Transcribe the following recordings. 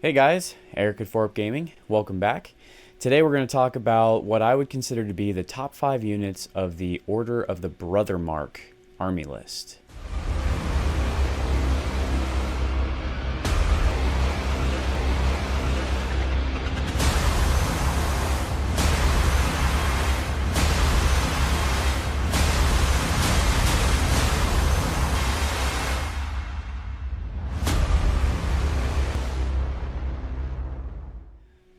Hey guys, Eric at 4up Gaming. Welcome back. Today we're going to talk about what I would consider to be the top 5 units of the Order of the Brothermark army list.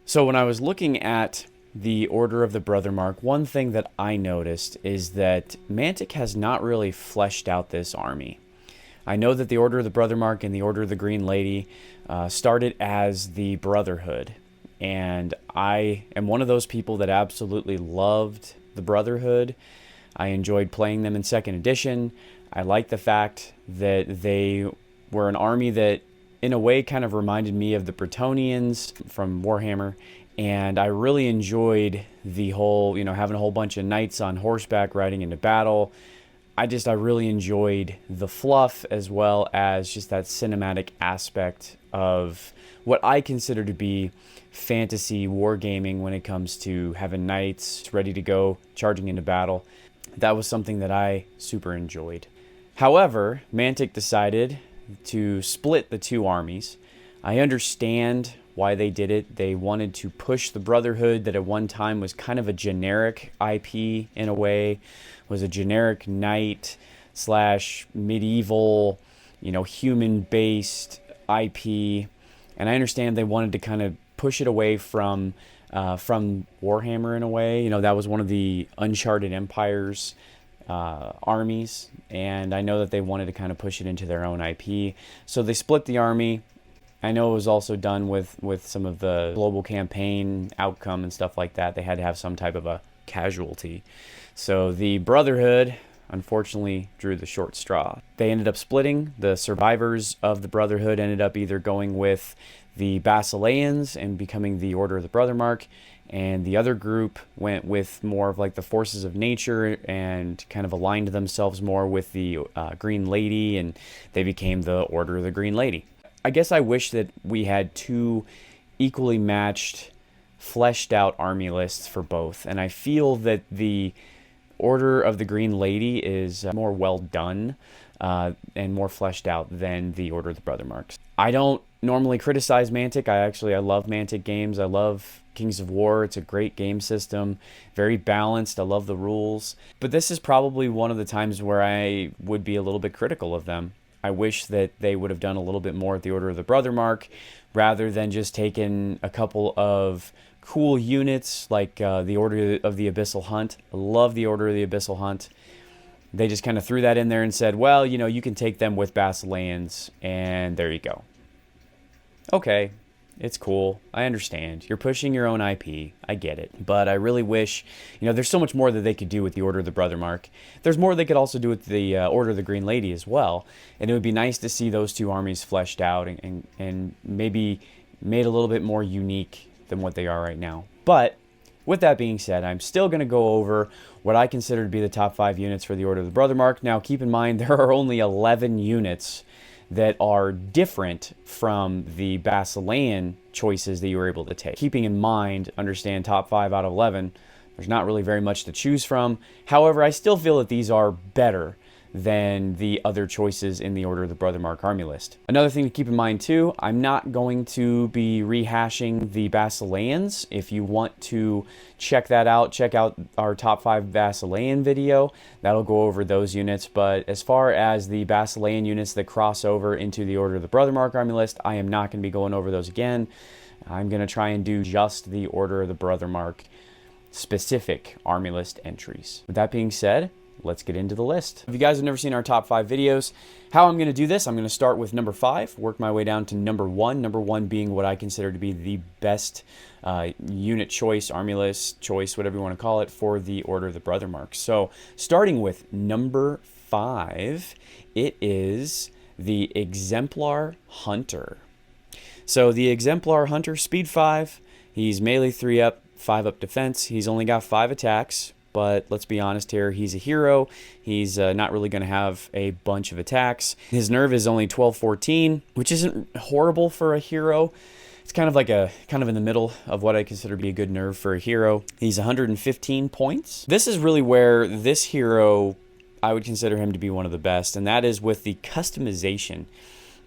So when I was looking at the Order of the Brothermark, one thing that I noticed is that Mantic has not really fleshed out this army. I know that the Order of the Brothermark and the Order of the Green Lady started as the Brotherhood, and I am one of those people that absolutely loved the Brotherhood. I enjoyed playing them in 2nd edition. I like the fact that they were an army that in a way kind of reminded me of the Bretonnians from Warhammer, and I really enjoyed the whole, having a whole bunch of knights on horseback riding into battle. I really enjoyed the fluff as well as just that cinematic aspect of what I consider to be fantasy wargaming when it comes to having knights ready to go charging into battle. That was something that I super enjoyed. However, Mantic decided to split the two armies. I understand why they did it. They wanted to push the Brotherhood that at one time was kind of a generic IP in a way, was a generic knight slash medieval, human-based IP. And I understand they wanted to kind of push it away from Warhammer in a way. That was one of the Uncharted Empires armies, and I know that they wanted to kind of push it into their own IP, so they split the army. I know it was also done with some of the global campaign outcome and stuff like that. They had to have some type of a casualty, so the Brotherhood unfortunately drew the short straw. They ended up splitting. The survivors of the Brotherhood ended up either going with the Basileans and becoming the Order of the Brothermark, and the other group went with more of like the forces of nature and kind of aligned themselves more with the Green Lady, and they became the Order of the Green Lady. I guess I wish that we had two equally matched, fleshed out army lists for both, and I feel that the Order of the Green Lady is more well done and more fleshed out than the Order of the Brothermarks. I don't normally criticize Mantic. I love Mantic games. I love Kings of War. It's a great game system, very balanced. I love the rules. But this is probably one of the times where I would be a little bit critical of them. I wish that they would have done a little bit more at the Order of the Brothermark rather than just taking a couple of cool units like the Order of the Abyssal Hunt. I love the Order of the Abyssal Hunt. They just kind of threw that in there and said, well, you can take them with Basileans, and there you go. Okay, it's cool. I understand. You're pushing your own IP. I get it. But I really wish, there's so much more that they could do with the Order of the Brothermark. There's more they could also do with the Order of the Green Lady as well. And it would be nice to see those two armies fleshed out and maybe made a little bit more unique than what they are right now. But with that being said, I'm still going to go over what I consider to be the top 5 units for the Order of the Brothermark. Now, keep in mind, there are only 11 units that are different from the Basilean choices that you were able to take. Keeping in mind, understand top 5 out of 11, there's not really very much to choose from. However, I still feel that these are better than the other choices in the Order of the Brothermark army list. Another thing to keep in mind too, I'm not going to be rehashing the Basileans. If you want to check that out, check out our top 5 Basilean video. That'll go over those units. But as far as the Basilean units that cross over into the Order of the Brothermark army list, I am not going to be going over those again. I'm going to try and do just the Order of the Brothermark specific army list entries. With that being said, let's get into the list. If you guys have never seen our top 5 videos, how I'm going to do this, I'm going to start with number 5, work my way down to number 1. Number 1 being what I consider to be the best unit choice, army list choice, whatever you want to call it, for the Order of the Brothermark. So starting with number 5, it is the Exemplar Hunter. So the Exemplar Hunter, speed 5, he's melee 3 up, 5 up defense. He's only got 5 attacks. But let's be honest here, he's a hero. He's not really going to have a bunch of attacks. His nerve is only 12-14, which isn't horrible for a hero. It's kind of like kind of in the middle of what I consider to be a good nerf for a hero. He's 115 points. This is really where this hero, I would consider him to be one of the best, and that is with the customization.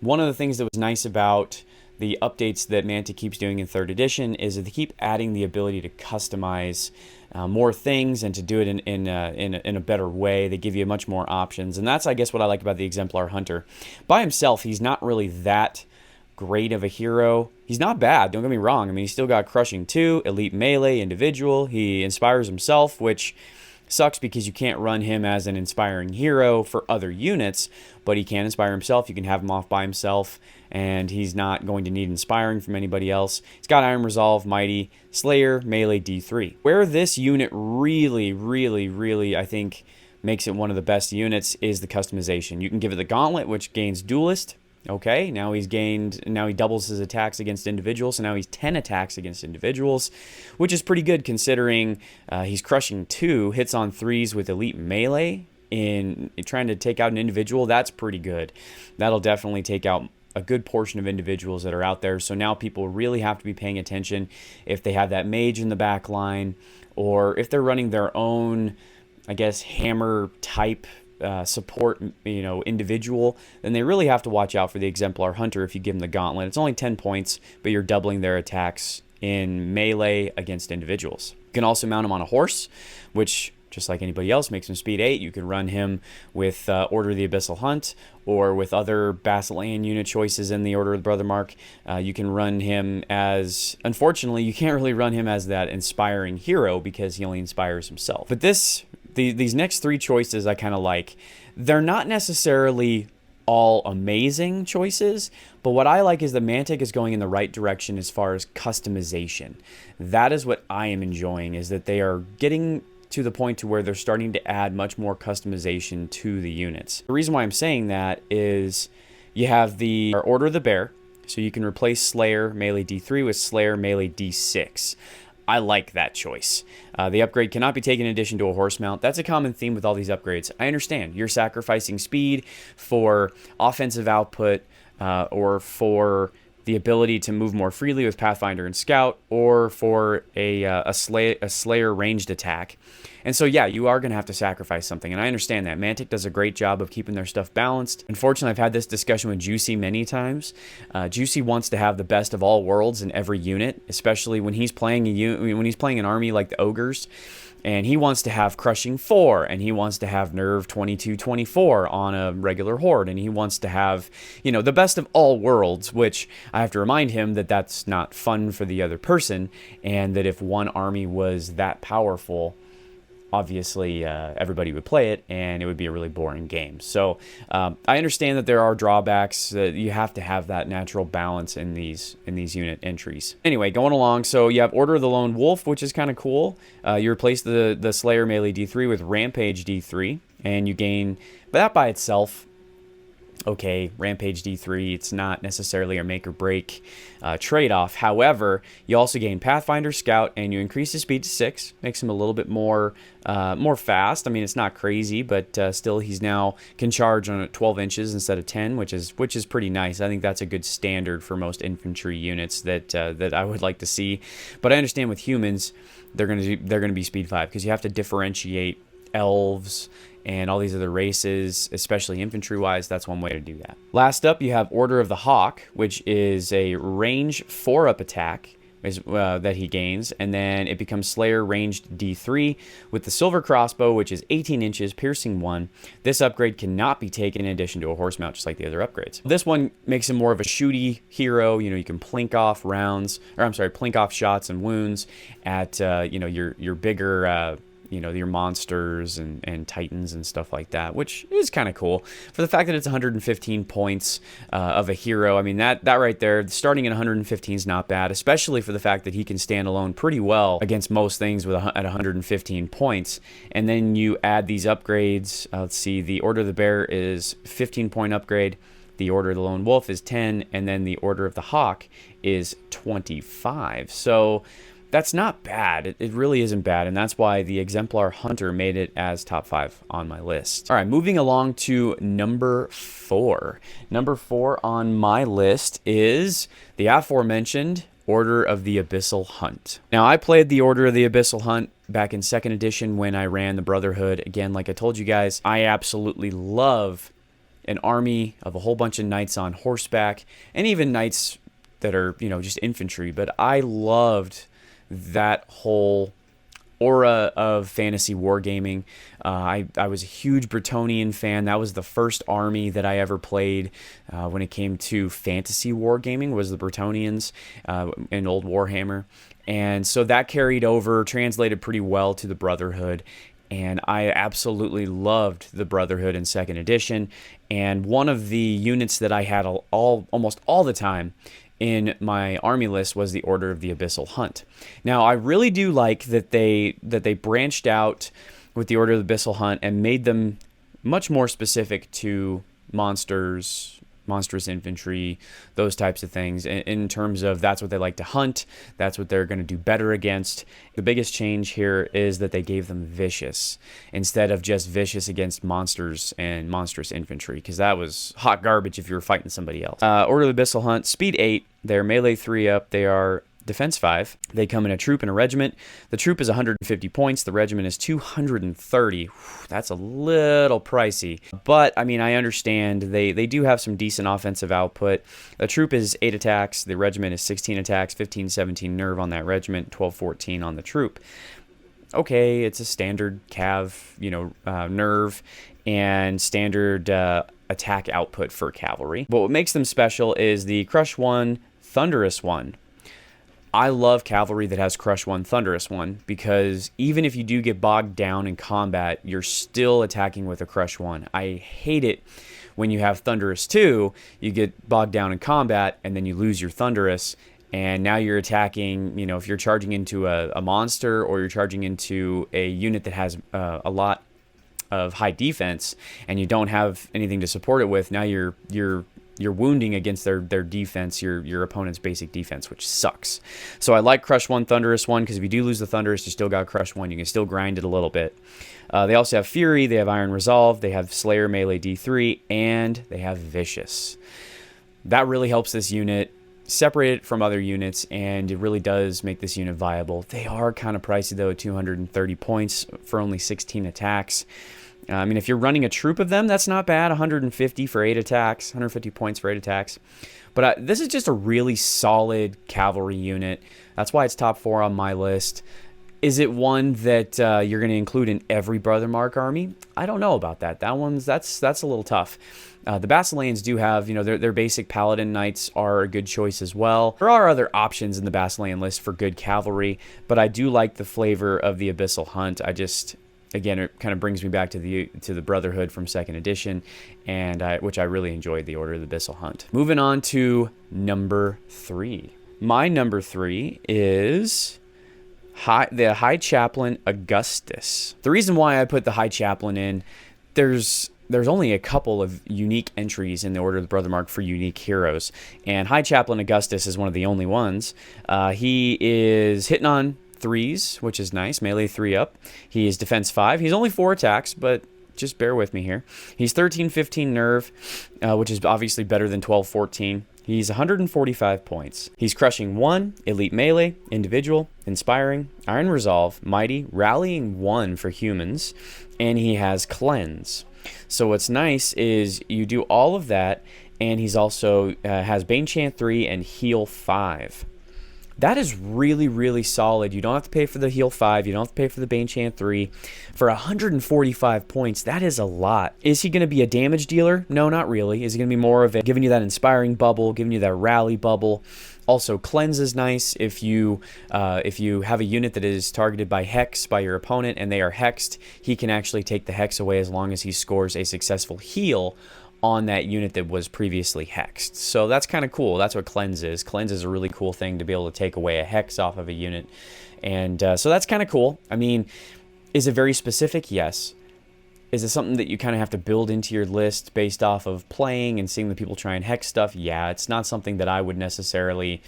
One of the things that was nice about the updates that Mantic keeps doing in 3rd edition is that they keep adding the ability to customize more things and to do it in a better way. They give you much more options, and that's, I guess, what I like about the Exemplar Hunter. By himself, he's not really that great of a hero. He's not bad, don't get me wrong. I mean, he's still got Crushing 2, Elite Melee, Individual. He inspires himself, which sucks because you can't run him as an inspiring hero for other units, but he can inspire himself. You can have him off by himself, and he's not going to need inspiring from anybody else. He's got Iron Resolve, Mighty, Slayer, Melee, D3. Where this unit really, I think, makes it one of the best units is the customization. You can give it the Gauntlet, which gains Duelist. Okay, now he doubles his attacks against individuals, so now he's 10 attacks against individuals, which is pretty good considering he's Crushing 2, hits on 3s with Elite Melee in trying to take out an individual. That's pretty good. That'll definitely take out a good portion of individuals that are out there, so now people really have to be paying attention if they have that mage in the back line, or if they're running their own, I guess, hammer type support, individual, then they really have to watch out for the Exemplar Hunter if you give them the Gauntlet. It's only 10 points, but you're doubling their attacks in melee against individuals. You can also mount him on a horse, which, just like anybody else, makes him speed 8. You can run him with Order of the Abyssal Hunt, or with other Basilean unit choices in the Order of the Brothermark. You can run him as, unfortunately, you can't really run him as that inspiring hero because he only inspires himself. But these next 3 choices I kind of like. They're not necessarily all amazing choices, but what I like is the Mantic is going in the right direction as far as customization. That is what I am enjoying, is that they are getting to the point to where they're starting to add much more customization to the units. The reason why I'm saying that is you have the Order of the Bear, so you can replace Slayer Melee D3 with Slayer Melee D6. I like that choice. The upgrade cannot be taken in addition to a horse mount. That's a common theme with all these upgrades. I understand. You're sacrificing speed for offensive output, or for the ability to move more freely with Pathfinder and Scout, or for a Slayer ranged attack. And so, yeah, you are going to have to sacrifice something, and I understand that. Mantic does a great job of keeping their stuff balanced. Unfortunately, I've had this discussion with Juicy many times. Juicy wants to have the best of all worlds in every unit, especially when he's playing an army like the Ogres. And he wants to have Crushing 4, and he wants to have Nerve 22-24 on a regular horde, and he wants to have, the best of all worlds, which I have to remind him that that's not fun for the other person, and that if one army was that powerful, obviously everybody would play it, and it would be a really boring game. So I understand that there are drawbacks, that you have to have that natural balance in these unit entries. Anyway, going along, so you have Order of the Lone Wolf, which is kind of cool. You replace the Slayer Melee D3 with Rampage D3, and you gain that by itself. Okay, Rampage D3, it's not necessarily a make or break trade-off. However, you also gain Pathfinder, Scout, and you increase his speed to 6. Makes him a little bit more fast. I mean, it's not crazy, but still, he's now can charge on 12 inches instead of 10, which is pretty nice. I think that's a good standard for most infantry units that I would like to see. But I understand with humans, they're going to be speed 5 because you have to differentiate elves and all these other races, especially infantry-wise. That's one way to do that. Last up, you have Order of the Hawk, which is a range 4-up attack that he gains, and then it becomes Slayer ranged D3 with the Silver Crossbow, which is 18 inches, piercing 1. This upgrade cannot be taken in addition to a horse mount, just like the other upgrades. This one makes him more of a shooty hero. You can plink off plink off shots and wounds at your bigger your monsters and titans and stuff like that, which is kind of cool. For the fact that it's 115 points of a hero, I mean, that right there, starting at 115 is not bad, especially for the fact that he can stand alone pretty well against most things at 115 points. And then you add these upgrades. Let's see, the Order of the Bear is 15-point upgrade. The Order of the Lone Wolf is 10, and then the Order of the Hawk is 25. So That's not bad. It really isn't bad, and that's why the Exemplar Hunter made it as top 5 on my list. All right, moving along to number 4. Number 4 on my list is the aforementioned Order of the Abyssal Hunt. Now, I played the Order of the Abyssal Hunt back in 2nd edition when I ran the Brotherhood. Again, like I told you guys, I absolutely love an army of a whole bunch of knights on horseback, and even knights that are, just infantry, but I loved that whole aura of fantasy wargaming. I was a huge Bretonnian fan. That was the first army that I ever played when it came to fantasy wargaming, was the Bretonnians in Old Warhammer. And so that carried over, translated pretty well to the Brotherhood. And I absolutely loved the Brotherhood in 2nd edition. And one of the units that I had almost all the time in my army list was the Order of the Abyssal Hunt. Now, I really do like that they branched out with the Order of the Abyssal Hunt and made them much more specific to monsters, monstrous infantry, those types of things, in terms of that's what they like to hunt, that's what they're going to do better against. The biggest change here is that they gave them vicious instead of just vicious against monsters and monstrous infantry, because that was hot garbage if you were fighting somebody else. Order of the Abyssal Hunt, speed 8, they're melee 3 up, they are defense 5. They come in a troop and a regiment. The troop is 150 points. The regiment is 230. Whew, that's a little pricey. But, I mean, I understand. They do have some decent offensive output. The troop is 8 attacks. The regiment is 16 attacks, 15, 17 nerve on that regiment, 12, 14 on the troop. Okay, it's a standard cav, nerve and standard attack output for cavalry. But what makes them special is the Crush 1, Thunderous 1. I love cavalry that has Crush 1, Thunderous 1, because even if you do get bogged down in combat, you're still attacking with a Crush 1. I hate it when you have Thunderous 2, you get bogged down in combat, and then you lose your Thunderous, and now you're attacking, if you're charging into a monster, or you're charging into a unit that has a lot of high defense, and you don't have anything to support it with, now you're wounding against their defense, your opponent's basic defense, which sucks. So I like Crush 1, Thunderous 1, because if you do lose the Thunderous, you still got Crush 1. You can still grind it a little bit. They also have Fury, they have Iron Resolve, they have Slayer Melee D3, and they have Vicious. That really helps this unit separate it from other units, and it really does make this unit viable. They are kind of pricey, though, at 230 points for only 16 attacks. I mean, if you're running a troop of them, that's not bad. 150 for 8 attacks, 150 points for 8 attacks. But this is just a really solid cavalry unit. That's why it's top 4 on my list. Is it one that you're going to include in every Brothermark army? I don't know about that. That's a little tough. The Basileans do have, their basic Paladin Knights are a good choice as well. There are other options in the Basilean list for good cavalry, but I do like the flavor of the Abyssal Hunt. Again, it kind of brings me back to the Brotherhood from 2nd edition, and which I really enjoyed, the Order of the Abyssal Hunt. Moving on to number 3. My number 3 is the High Chaplain Augustus. The reason why I put the High Chaplain in, there's only a couple of unique entries in the Order of the Brothermark for unique heroes, and High Chaplain Augustus is one of the only ones. He is hitting on 3s, which is nice, melee 3 up. He is defense 5. He's only 4 attacks, but just bear with me here. He's 13, 15 nerve, which is obviously better than 12, 14. He's 145 points. He's crushing 1, elite melee, individual, inspiring, iron resolve, mighty, rallying 1 for humans, and he has cleanse. So what's nice is you do all of that, and he's also has Bane Chant 3 and heal 5. That is really, really solid. You don't have to pay for the heal 5. You don't have to pay for the Bane Chant 3. For 145 points, that is a lot. Is he going to be a damage dealer? No, not really. Is he going to be more of giving you that inspiring bubble, giving you that rally bubble? Also, cleanse is nice if you have a unit that is targeted by hex by your opponent and they are hexed. He can actually take the hex away as long as he scores a successful heal on that unit that was previously hexed. So that's kind of cool. That's what cleanse is. Cleanse is a really cool thing to be able to take away a hex off of a unit. And so that's kind of cool. I mean, is it very specific? Yes. Is it something that you kind of have to build into your list based off of playing and seeing the people try and hex stuff? Yeah, it's not something that I would necessarily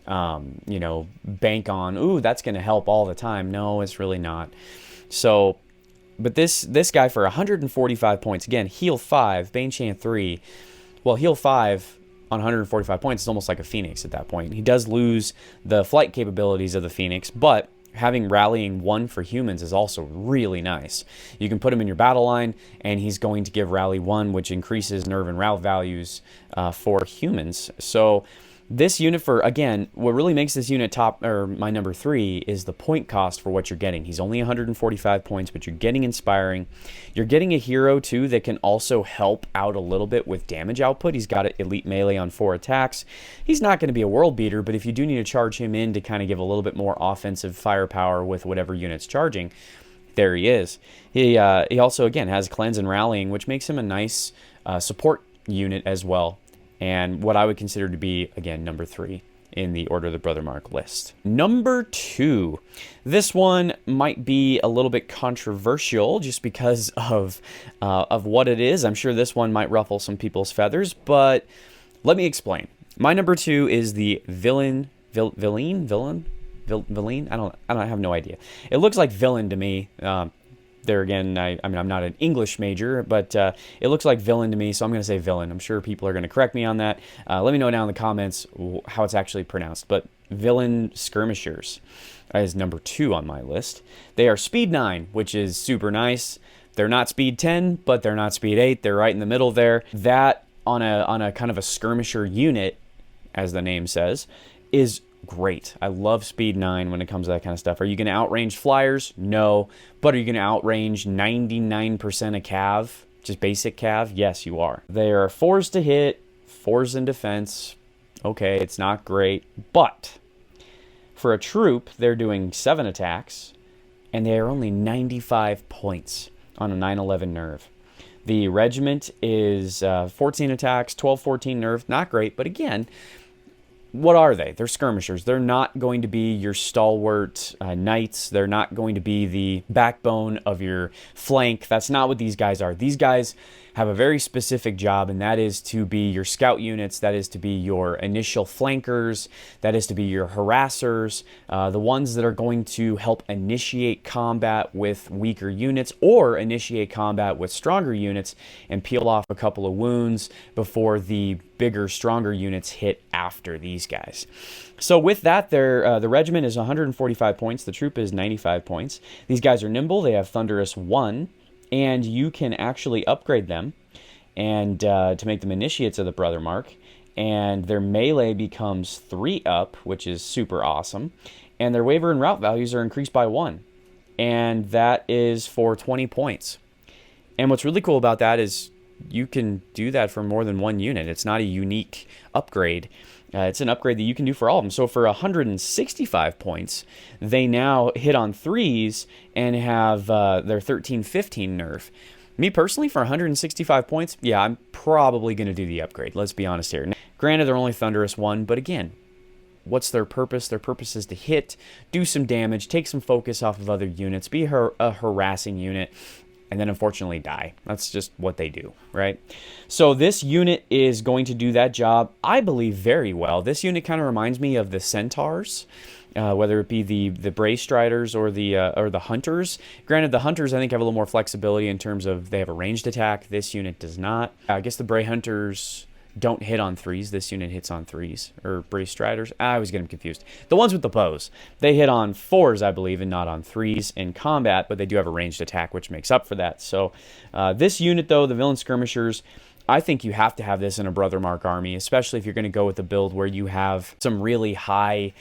you know, bank on, ooh, that's going to help all the time. No, it's really not. So, but this guy for 145 points, again, heal 5, Bane Chant 3. Well, heal 5 on 145 points is almost like a Phoenix at that point. He does lose the flight capabilities of the Phoenix, but having Rallying 1 for humans is also really nice. You can put him in your battle line, and he's going to give Rally 1, which increases nerve and route values for humans. So this unit, for, again, what really makes this unit top, or my number 3, is the point cost for what you're getting. He's only 145 points, but you're getting Inspiring. You're getting a hero, too, that can also help out a little bit with damage output. He's got elite melee on 4 attacks. He's not going to be a world beater, but if you do need to charge him in to kind of give a little bit more offensive firepower with whatever unit's charging, there he is. He also, again, has Cleanse and Rallying, which makes him a nice support unit as well. And what I would consider to be, again, number 3 in the Order of the Brothermark list. Number 2. This one might be a little bit controversial just because of what it is. I'm sure this one might ruffle some people's feathers, but let me explain. My number 2 is the Villain. I have no idea. It looks like Villain to me. There again, I mean, I'm not an English major, but it looks like Villain to me, so I'm going to say Villain. I'm sure people are going to correct me on that. Let me know down in the comments how it's actually pronounced. But Villain Skirmishers is number 2 on my list. They are speed 9, which is super nice. They're not speed 10, but they're not speed 8. They're right in the middle there. That on a kind of a skirmisher unit, as the name says, is great. I love speed 9 when it comes to that kind of stuff. Are you going to outrange flyers? No. But are you going to outrange 99% of cav? Just basic cav? Yes, you are. They are 4s to hit, 4s in defense. Okay, it's not great. But for a troop, they're doing 7 attacks, and they are only 95 points on a 911 nerve. The regiment is 14 attacks, 12-14 nerve. Not great, but again, what are they? They're skirmishers. They're not going to be your stalwart knights. They're not going to be the backbone of your flank. That's not what these guys are. These guys have a very specific job, and that is to be your scout units. That is to be your initial flankers. That is to be your harassers, the ones that are going to help initiate combat with weaker units or initiate combat with stronger units and peel off a couple of wounds before the bigger, stronger units hit after these guys. So with that, the regiment is 145 points. The troop is 95 points. These guys are nimble. They have Thunderous 1. And you can actually upgrade them and to make them initiates of the Brothermark. And their melee becomes 3 up, which is super awesome. And their waver and route values are increased by 1. And that is for 20 points. And what's really cool about that is you can do that for more than one unit. It's not a unique upgrade. It's an upgrade that you can do for all of them. So for 165 points, they now hit on 3s and have their 13-15 nerf. Me personally, for 165 points, yeah, I'm probably going to do the upgrade. Let's be honest here. Granted, they're only Thunderous 1, but again, what's their purpose? Their purpose is to hit, do some damage, take some focus off of other units, be a harassing unit, and then unfortunately die. That's just what they do, right? So this unit is going to do that job, I believe, very well. This unit kind of reminds me of the Centaurs, whether it be the Bray Striders or the Hunters. Granted, the Hunters, I think, have a little more flexibility in terms of they have a ranged attack. This unit does not. I guess the Bray Hunters don't hit on 3s. This unit hits on 3s. Or Bray Striders. I always get them confused. The ones with the bows. They hit on 4s, I believe, and not on 3s in combat, but they do have a ranged attack, which makes up for that. So this unit, though, the Villain Skirmishers, I think you have to have this in a Brothermark army, especially if you're going to go with a build where you have some really high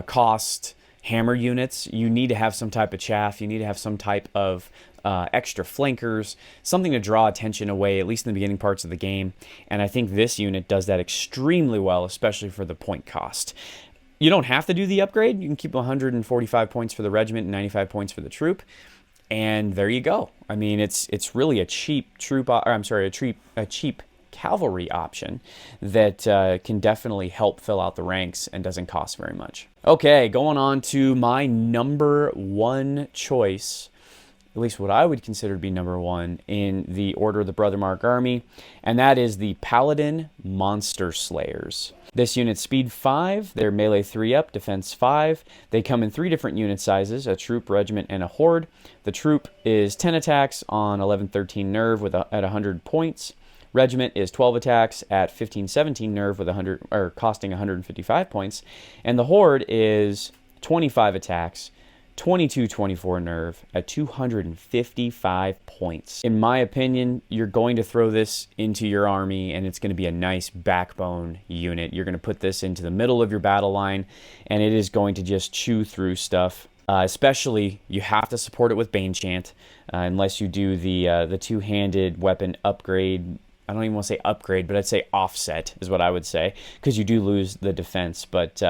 cost hammer units. You need to have some type of chaff. You need to have some type of extra flankers, something to draw attention away, at least in the beginning parts of the game. And I think this unit does that extremely well, especially for the point cost. You don't have to do the upgrade. You can keep 145 points for the regiment and 95 points for the troop. And there you go. I mean, it's really a cheap troop, or I'm sorry, a cheap cavalry option that can definitely help fill out the ranks and doesn't cost very much. Okay, going on to my number 1 choice at least what I would consider to be number one in the Order of the Brothermark army, and that is the Paladin Monster Slayers. This unit's speed 5, they're melee 3 up, defense 5. They come in 3 different unit sizes, a troop, regiment, and a horde. The troop is 10 attacks on 11-13 nerve at 100 points. Regiment is 12 attacks at 15-17 nerve with costing 155 points. And the horde is 25 attacks, 22-24 nerve at 255 points. In my opinion, you're going to throw this into your army and it's going to be a nice backbone unit. You're going to put this into the middle of your battle line and it is going to just chew through stuff. Especially, you have to support it with Banechant unless you do the two-handed weapon upgrade. I don't even want to say upgrade, but I'd say offset is what I would say, because you do lose the defense. But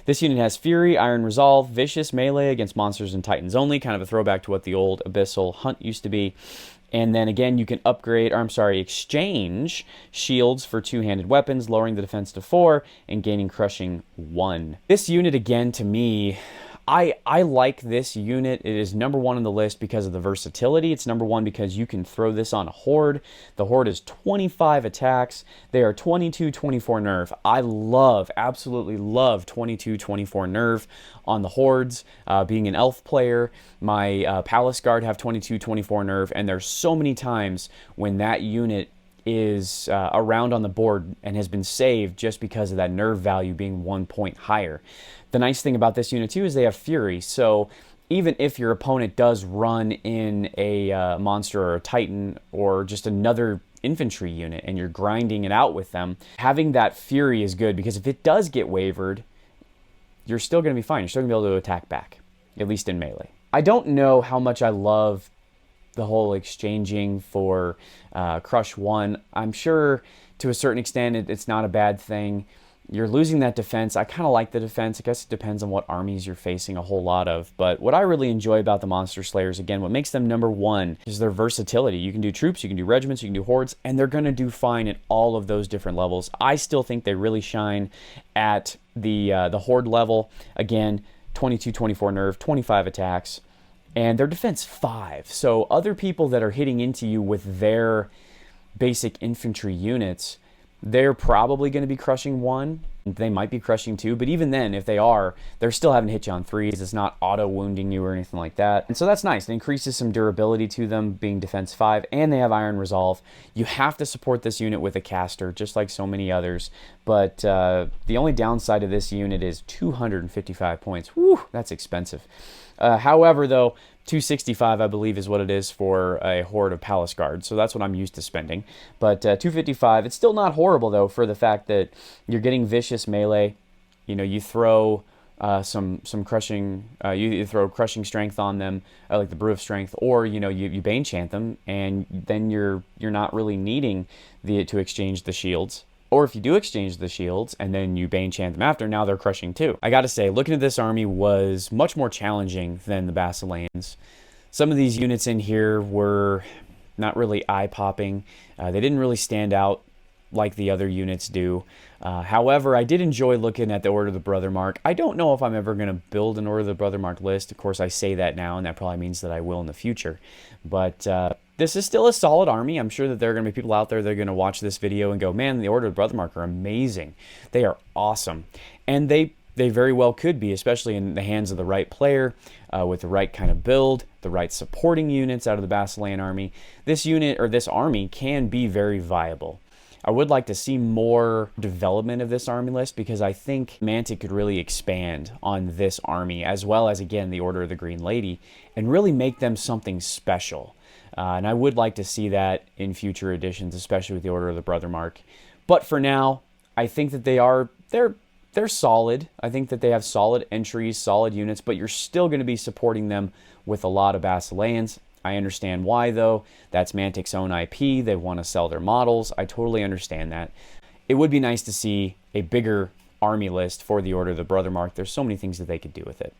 this unit has Fury, Iron Resolve, Vicious Melee against monsters and titans only, kind of a throwback to what the old Abyssal Hunt used to be. And then again, you can exchange shields for two-handed weapons, lowering the defense to 4 and gaining crushing 1. This unit, again, to me, I like this unit. It is number 1 on the list because of the versatility. It's number 1 because you can throw this on a horde. The horde is 25 attacks. They are 22-24 nerve. I absolutely love 22-24 nerve on the hordes. Being an elf player, my Palace Guard have 22-24 nerve, and there's so many times when that unit is around on the board and has been saved just because of that nerve value being 1 point higher. The nice thing about this unit too is they have Fury, so even if your opponent does run in a monster or a titan or just another infantry unit and you're grinding it out with them, having that Fury is good because if it does get wavered, you're still going to be fine. You're still going to be able to attack back, at least in melee. I don't know how much I love the whole exchanging for Crush 1. I'm sure to a certain extent it's not a bad thing. You're losing that defense. I kind of like the defense. I guess it depends on what armies you're facing a whole lot of. But what I really enjoy about the Monster Slayers, again, what makes them number 1 is their versatility. You can do troops, you can do regiments, you can do hordes, and they're going to do fine at all of those different levels. I still think they really shine at the horde level. Again, 22-24 nerve, 25 attacks, and their defense 5. So other people that are hitting into you with their basic infantry units, they're probably going to be crushing 1. They might be crushing 2, but even then, if they are, they're still having to hit you on 3s. It's not auto-wounding you or anything like that. And so that's nice. It increases some durability to them, being defense 5, and they have Iron Resolve. You have to support this unit with a caster, just like so many others. But the only downside of this unit is 255 points. Whew, that's expensive. However, though, 265, I believe, is what it is for a horde of Palace Guards, so that's what I'm used to spending. But 255, it's still not horrible, though, for the fact that you're getting Vicious Melee. You know, you throw some crushing, you throw crushing strength on them, like the Brew of Strength, or you Banechant them, and then you're not really needing to exchange the shields. Or if you do exchange the shields and then you Banechant them after, now they're crushing 2. I gotta say, looking at this army was much more challenging than the Basileans. Some of these units in here were not really eye-popping. They didn't really stand out like the other units do. However, I did enjoy looking at the Order of the Brothermark. I don't know if I'm ever going to build an Order of the Brothermark list. Of course, I say that now, and that probably means that I will in the future. But this is still a solid army. I'm sure that there are going to be people out there that are going to watch this video and go, man, the Order of the Brothermark are amazing. They are awesome. And they very well could be, especially in the hands of the right player, with the right kind of build, the right supporting units out of the Basilean army. This unit, or this army, can be very viable. I would like to see more development of this army list because I think Mantic could really expand on this army, as well as, again, the Order of the Green Lady, and really make them something special. And I would like to see that in future editions, especially with the Order of the Brothermark. But for now, I think that they're solid. I think that they have solid entries, solid units, but you're still going to be supporting them with a lot of Basileans. I understand why, though. That's Mantic's own IP. They want to sell their models. I totally understand that. It would be nice to see a bigger army list for the Order of the Brothermark. There's so many things that they could do with it.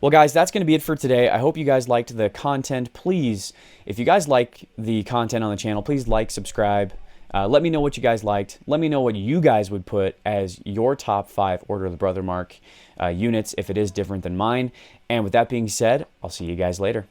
Well, guys, that's going to be it for today. I hope you guys liked the content. Please, if you guys like the content on the channel, please like, subscribe. Let me know what you guys liked. Let me know what you guys would put as your top 5 Order of the Brothermark units if it is different than mine. And with that being said, I'll see you guys later.